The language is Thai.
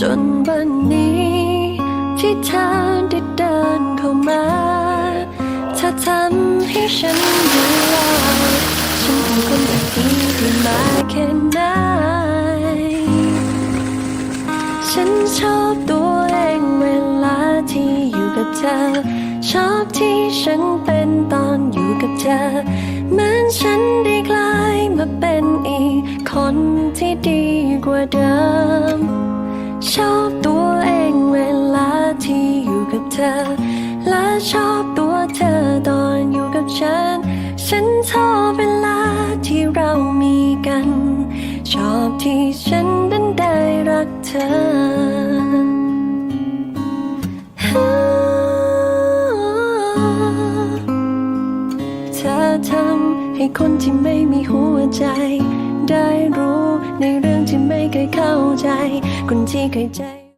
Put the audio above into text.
จนวันนี้ที่เธอได้เดินเข้ามาเธอทำให้ฉันรู้ว่าฉันเป็นคนแบบนี้ได้มาแค่ไหนฉันชอบตัวเองเวลาที่อยู่กับเธอชอบที่ฉันเป็นตอนอยู่กับเธอเหมือนฉันได้กลายมาเป็นอีกคนที่ดีกว่าเดิมชอบตัวเองเวลาที่อยู่กับเธอและชอบตัวเธอตอนอยู่กับฉันชอบเวลาที่เรามีกันชอบที่ฉันนั้นได้รักเธอเธอทำให้คนที่ไม่มีหัวใจได้รู้ในเรื่องที่ไม่เคยเข้าใจคนที่เคยใจ